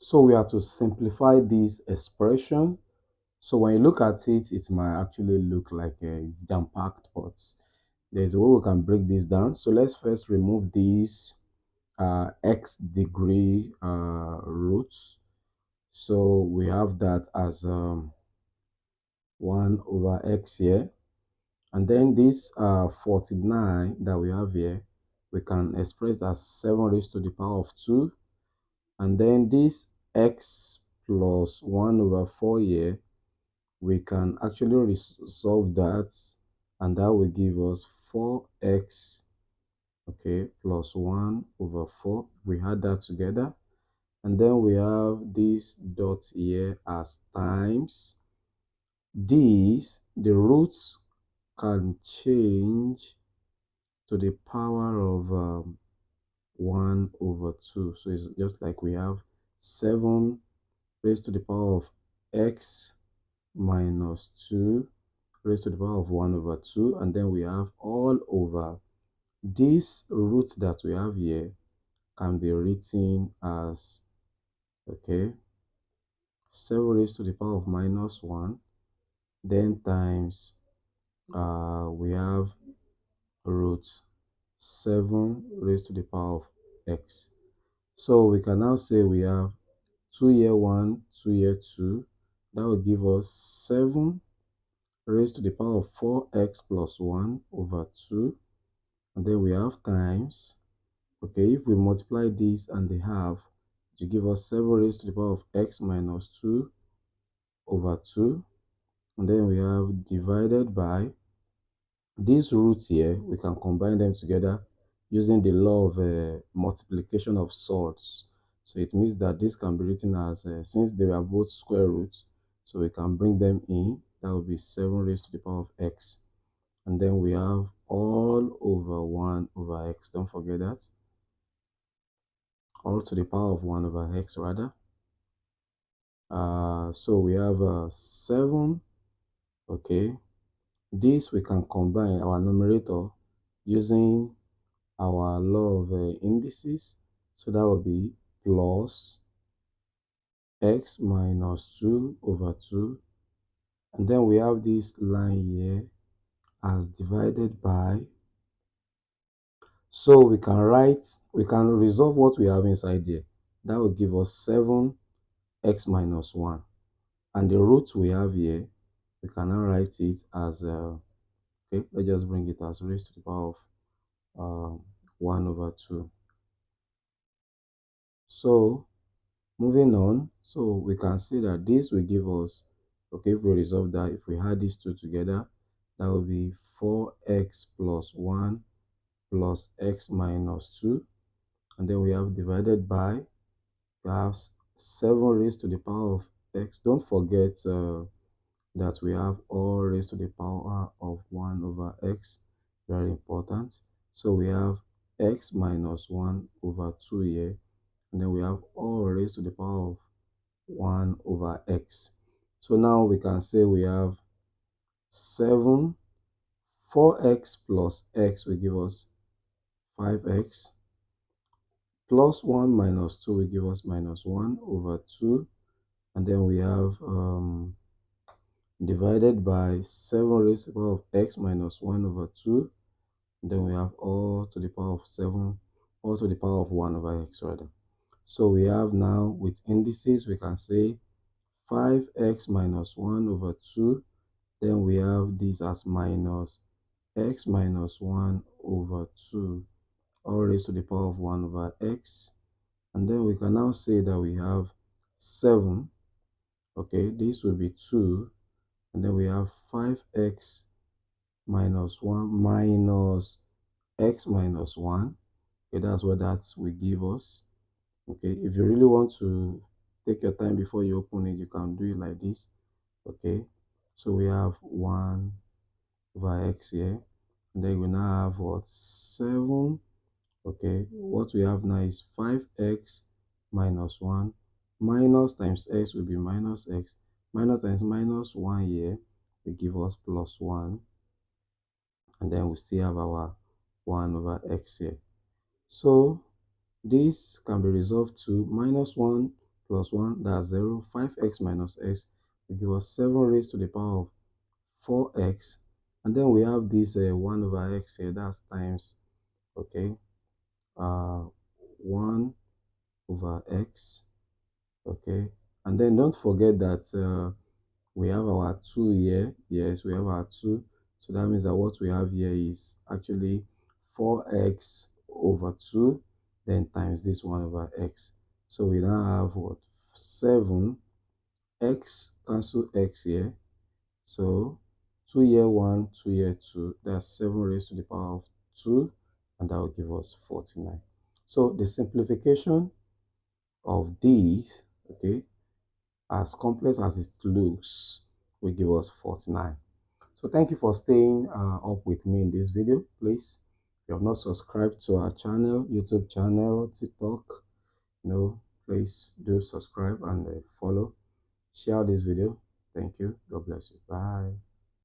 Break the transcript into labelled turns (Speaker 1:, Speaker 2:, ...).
Speaker 1: So we have to simplify this expression. So when you look at it, it might actually look like a jam-packed, but there's a way we can break this down. So let's first remove these x degree roots. So we have that as 1 over x here. And then this 49 that we have here, we can express as 7 raised to the power of 2. And then this x plus 1 over 4 here, we can actually resolve that, and that will give us 4x, okay, plus 1 over 4. We add that together, and then we have this dot here as times. These, the roots can change to the power of 1 over 2. So it's just like we have 7 raised to the power of x minus 2 raised to the power of 1 over 2, and then we have all over this root that we have here can be written as, okay, 7 raised to the power of minus 1, then times we have root 7 raised to the power of x. So we can now say we have 2 here 1, 2 here 2. That will give us 7 raised to the power of 4x plus 1 over 2. And then we have times, okay, if we multiply this and the half, it will give us 7 raised to the power of x minus 2 over 2. And then we have divided by these roots here. We can combine them together using the law of multiplication of SURDS. So it means that this can be written as, since they are both square roots, so we can bring them in. That will be 7 raised to the power of x. And then we have all over 1 over x. Don't forget that. All to the power of 1 over x rather. So we have 7. Okay. This we can combine our numerator using our law of indices. So that will be plus x minus 2 over 2. And then we have this line here as divided by. So we can resolve what we have inside here. That will give us 7x minus 1. And the root we have here, we can now write it as, okay, let's just bring it as raised to the power of 1 over 2. So moving on, so we can see that this will give us, okay, if we resolve that, if we add these two together, that will be 4x plus 1 plus x minus 2. And then we have divided by, we have 7 raised to the power of x. Don't forget that we have all raised to the power of 1 over x. Very important. So we have x minus 1 over 2 here. And then we have all raised to the power of 1 over x. So now we can say we have 7, 4x plus x will give us 5x, plus 1 minus 2 will give us minus 1 over 2. And then we have divided by 7 raised to the power of x minus 1 over 2. And then we have all to the power of 7, all to the power of 1 over x rather. So we have now with indices, we can say 5x minus 1 over 2. Then we have this as minus x minus 1 over 2, all raised to the power of 1 over x. And then we can now say that we have 7. Okay, this will be 2. And then we have 5x minus 1 minus x minus 1. Okay, that's what that will give us. Okay, if you really want to take your time before you open it, you can do it like this. Okay, so we have 1 over x here, and then we now have what, 7. Okay, what we have now is 5x minus 1 minus times x will be minus x, minus times minus 1 here will give us plus 1, and then we still have our 1 over x here. So this can be resolved to minus 1 plus 1, that's 0. 5x minus x will give us 7 raised to the power of 4x. And then we have this 1 over x here, that's times, okay, 1 over x, okay. And then don't forget that we have our 2 here. Yes, we have our 2. So that means that what we have here is actually 4x over 2, then times this 1 over x. So we now have what? 7, x cancel x here. So 2 here 1, 2 here 2. That's 7 raised to the power of 2, and that will give us 49. So the simplification of these, okay, as complex as it looks, will give us 49. So thank you for staying up with me in this video. Please, if you have not subscribed to our channel, YouTube channel, TikTok, please do subscribe and follow. Share this video. Thank you. God bless you. Bye.